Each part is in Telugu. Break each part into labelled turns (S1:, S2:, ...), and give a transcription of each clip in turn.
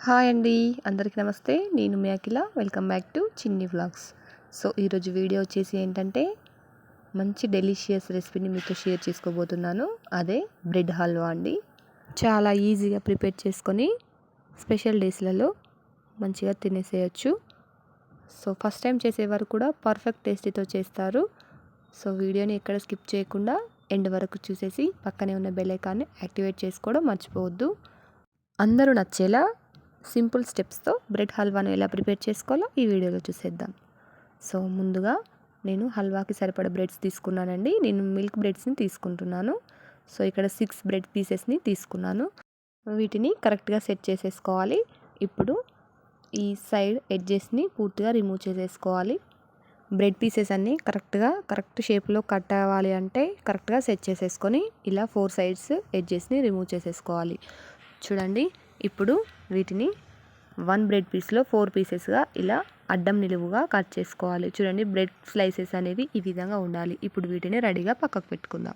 S1: హాయ్ అండి, అందరికీ నమస్తే. నేను మీ అఖిల. వెల్కమ్ బ్యాక్ టు చిన్ని వ్లాగ్స్. సో ఈరోజు వీడియో వచ్చేసి ఏంటంటే మంచి డెలిషియస్ రెసిపీని మీతో షేర్ చేసుకోబోతున్నాను. అదే బ్రెడ్ హల్వా అండి. చాలా ఈజీగా ప్రిపేర్ చేసుకొని స్పెషల్ డేస్లలో మంచిగా తినేసేయచ్చు. సో ఫస్ట్ టైం చేసేవారు కూడా పర్ఫెక్ట్ టేస్టీతో చేస్తారు. సో వీడియోని ఎక్కడ స్కిప్ చేయకుండా ఎండ్ వరకు చూసేసి పక్కనే ఉన్న బెల్ ఐకాన్ని యాక్టివేట్ చేసుకోవడం మర్చిపోవద్దు. అందరూ నచ్చేలా సింపుల్ స్టెప్స్తో బ్రెడ్ హల్వాను ఎలా ప్రిపేర్ చేసుకోవాలో ఈ వీడియోలో చూసేద్దాం. సో ముందుగా నేను హల్వాకి సరిపడ బ్రెడ్స్ తీసుకున్నానండి. నేను మిల్క్ బ్రెడ్స్ని తీసుకుంటున్నాను. సో ఇక్కడ 6 బ్రెడ్ పీసెస్ని తీసుకున్నాను. వీటిని కరెక్ట్గా సెట్ చేసేసుకోవాలి. ఇప్పుడు ఈ సైడ్ ఎడ్జెస్ని పూర్తిగా రిమూవ్ చేసేసుకోవాలి. బ్రెడ్ పీసెస్ అన్నీ కరెక్ట్ షేప్లో కట్ అవ్వాలి అంటే కరెక్ట్గా సెట్ చేసేసుకొని ఇలా 4 సైడ్స్ ఎడ్జెస్ని రిమూవ్ చేసేసుకోవాలి. చూడండి, ఇప్పుడు వీటిని 1 బ్రెడ్ పీస్లో 4 పీసెస్గా ఇలా అడ్డం నిలువుగా కట్ చేసుకోవాలి. చూడండి, బ్రెడ్ స్లైసెస్ అనేవి ఈ విధంగా ఉండాలి. ఇప్పుడు వీటిని రెడీగా పక్కకు పెట్టుకుందాం.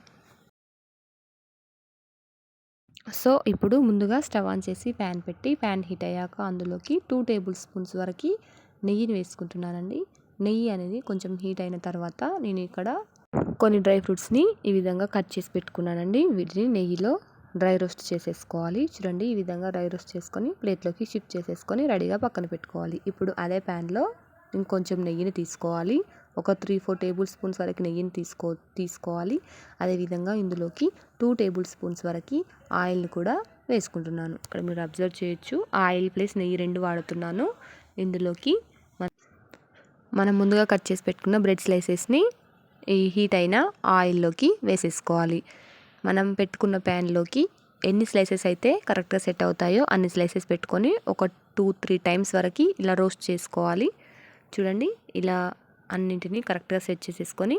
S1: సో ఇప్పుడు ముందుగా స్టవ్ ఆన్ చేసి ప్యాన్ పెట్టి ప్యాన్ హీట్ అయ్యాక అందులోకి 2 టేబుల్ స్పూన్స్ వరకు నెయ్యిని వేసుకుంటున్నానండి. నెయ్యి అనేది కొంచెం హీట్ అయిన తర్వాత నేను ఇక్కడ కొన్ని డ్రై ఫ్రూట్స్ని ఈ విధంగా కట్ చేసి పెట్టుకున్నానండి. వీటిని నెయ్యిలో డ్రై రోస్ట్ చేసేసుకోవాలి. చూడండి, ఈ విధంగా డ్రై రోస్ట్ చేసుకొని ప్లేట్లోకి షిఫ్ట్ చేసేసుకొని రెడీగా పక్కన పెట్టుకోవాలి. ఇప్పుడు అదే ప్యాన్లో ఇంకొంచెం నెయ్యిని తీసుకోవాలి. ఒక 3-4 టేబుల్ స్పూన్స్ వరకు నెయ్యిని తీసుకోవాలి. అదేవిధంగా ఇందులోకి 2 టేబుల్ స్పూన్స్ వరకు ఆయిల్ని కూడా వేసుకుంటున్నాను. ఇక్కడ మీరు అబ్జర్వ్ చేయొచ్చు, ఆయిల్ ప్లస్ నెయ్యి 2 వాడుతున్నాను. ఇందులోకి మనం ముందుగా కట్ చేసి పెట్టుకున్న బ్రెడ్ స్లైసెస్ని ఈ హీట్ అయిన ఆయిల్లోకి వేసేసుకోవాలి. మనం పెట్టుకున్న ప్యాన్లోకి ఎన్ని స్లైసెస్ అయితే కరెక్ట్గా సెట్ అవుతాయో అన్ని స్లైసెస్ పెట్టుకొని ఒక 2-3 టైమ్స్ వరకు ఇలా రోస్ట్ చేసుకోవాలి. చూడండి, ఇలా అన్నింటినీ కరెక్ట్గా సెట్ చేసేసుకొని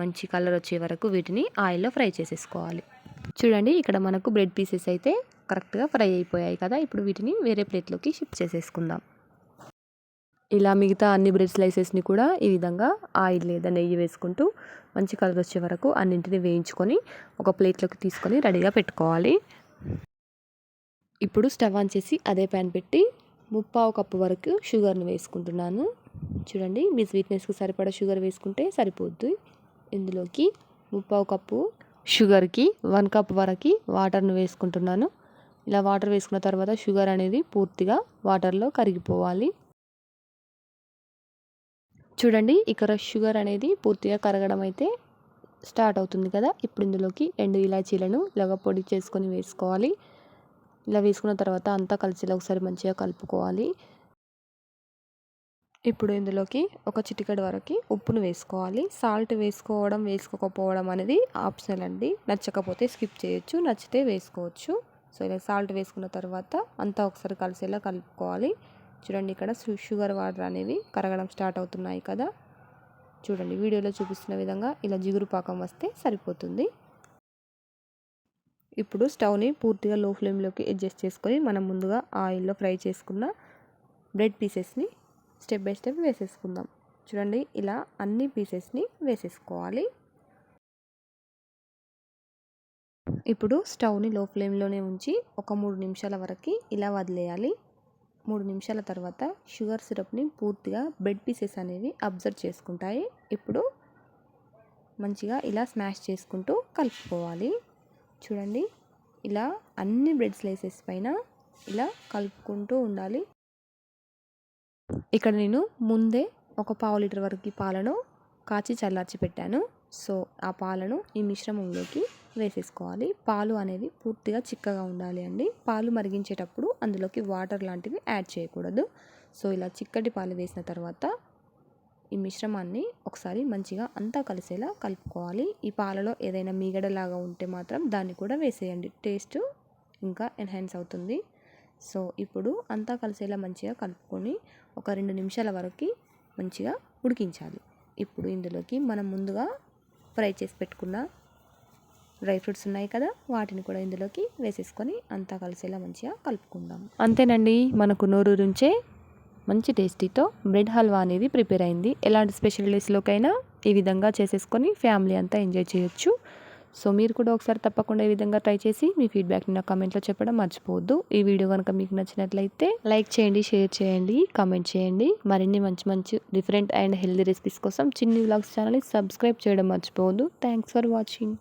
S1: మంచి కలర్ వచ్చే వరకు వీటిని ఆయిల్లో ఫ్రై చేసేసుకోవాలి. చూడండి, ఇక్కడ మనకు బ్రెడ్ పీసెస్ అయితే కరెక్ట్గా ఫ్రై అయిపోయాయి కదా. ఇప్పుడు వీటిని వేరే ప్లేట్లోకి షిఫ్ట్ చేసేసుకుందాం. ఇలా మిగతా అన్ని బ్రెడ్ స్లైసెస్ని కూడా ఈ విధంగా ఆయిల్ లేదా నెయ్యి వేసుకుంటూ మంచి కలర్ వచ్చే వరకు అన్నింటిని వేయించుకొని ఒక ప్లేట్లోకి తీసుకొని రెడీగా పెట్టుకోవాలి. ఇప్పుడు స్టవ్ ఆన్ చేసి అదే ప్యాన్ పెట్టి 3/4 కప్పు వరకు షుగర్ని వేసుకుంటున్నాను. చూడండి, మీ స్వీట్నెస్కి సరిపడా షుగర్ వేసుకుంటే సరిపోద్ది. ఇందులోకి 3/4 కప్పు షుగర్కి 1 కప్ వరకు వాటర్ను వేసుకుంటున్నాను. ఇలా వాటర్ వేసుకున్న తర్వాత షుగర్ అనేది పూర్తిగా వాటర్లో కరిగిపోవాలి. చూడండి, ఇక్కడ షుగర్ అనేది పూర్తిగా కరగడం అయితే స్టార్ట్ అవుతుంది కదా. ఇప్పుడు ఇందులోకి 2 ఇలాచీలను ఇలాగ పొడి చేసుకొని వేసుకోవాలి. ఇలా వేసుకున్న తర్వాత అంతా కలిసేలా ఒకసారి మంచిగా కలుపుకోవాలి. ఇప్పుడు ఇందులోకి ఒక చిటికెడు వరకు ఉప్పును వేసుకోవాలి. సాల్ట్ వేసుకోకపోవడం అనేది ఆప్షనల్ అండి. నచ్చకపోతే స్కిప్ చేయొచ్చు, నచ్చితే వేసుకోవచ్చు. సో ఇలా సాల్ట్ వేసుకున్న తర్వాత అంతా ఒకసారి కలిసేలా కలుపుకోవాలి. చూడండి, ఇక్కడ షుగర్ వాటర్ అనేవి కరగడం స్టార్ట్ అవుతున్నాయి కదా. చూడండి, వీడియోలో చూపిస్తున్న విధంగా ఇలా జిగురు పాకం వస్తే సరిపోతుంది. ఇప్పుడు స్టవ్ని పూర్తిగా లో ఫ్లేమ్లోకి అడ్జస్ట్ చేసుకొని మనం ముందుగా ఆయిల్లో ఫ్రై చేసుకున్న బ్రెడ్ పీసెస్ని స్టెప్ బై స్టెప్ వేసేసుకుందాం. చూడండి, ఇలా అన్ని పీసెస్ని వేసేసుకోవాలి. ఇప్పుడు స్టవ్ని లో ఫ్లేమ్లోనే ఉంచి ఒక 3 నిమిషాల వరకు ఇలా వదిలేయాలి. 3 నిమిషాల తర్వాత షుగర్ సిరప్ని పూర్తిగా బ్రెడ్ పీసెస్ అనేవి అబ్జర్వ్ చేసుకుంటాయి. ఇప్పుడు మంచిగా ఇలా స్మాష్ చేసుకుంటూ కలుపుకోవాలి. చూడండి, ఇలా అన్ని బ్రెడ్ స్లైసెస్ పైన ఇలా కలుపుకుంటూ ఉండాలి. ఇక్కడ నేను ముందే ఒక 1/2 లీటర్ వరకు పాలను కాచి చల్లార్చి పెట్టాను. సో ఆ పాలను ఈ మిశ్రమంలోకి వేసేసుకోవాలి. పాలు అనేవి పూర్తిగా చిక్కగా ఉండాలి అండి. పాలు మరిగించేటప్పుడు అందులోకి వాటర్ లాంటివి యాడ్ చేయకూడదు. సో ఇలా చిక్కటి పాలు వేసిన తర్వాత ఈ మిశ్రమాన్ని ఒకసారి మంచిగా అంతా కలిసేలా కలుపుకోవాలి. ఈ పాలలో ఏదైనా మీగడలాగా ఉంటే మాత్రం దాన్ని కూడా వేసేయండి, టేస్ట్ ఇంకా ఎన్హాన్స్ అవుతుంది. సో ఇప్పుడు అంతా కలిసేలా మంచిగా కలుపుకొని ఒక 2 నిమిషాల వరకు మంచిగా ఉడికించాలి. ఇప్పుడు ఇందులోకి మనం ముందుగా ఫ్రై చేసి పెట్టుకున్న డ్రై ఫ్రూట్స్ ఉన్నాయి కదా, వాటిని కూడా ఇందులోకి వేసేసుకొని అంతా కలిసేలా మంచిగా కలుపుకుందాం. అంతేనండి, మనకు నోరూరించే మంచి టేస్టీతో బ్రెడ్ హల్వా అనేది ప్రిపేర్ అయింది. ఎలాంటి స్పెషల్ డేస్లోకైనా ఈ విధంగా చేసేసుకొని ఫ్యామిలీ అంతా ఎంజాయ్ చేయొచ్చు. సో మీరు కూడా ఒకసారి తప్పకుండా ఈ విధంగా ట్రై చేసి మీ ఫీడ్బ్యాక్ని నా కామెంట్లో చెప్పడం మర్చిపోవద్దు. ఈ వీడియో కనుక మీకు నచ్చినట్లయితే లైక్ చేయండి, షేర్ చేయండి, కామెంట్ చేయండి. మరిన్ని మంచి మంచి డిఫరెంట్ అండ్ హెల్దీ రెసిపీస్ కోసం చిన్ని వ్లాగ్స్ ఛానల్ని సబ్స్క్రైబ్ చేయడం మర్చిపోవద్దు. Thanks for watching.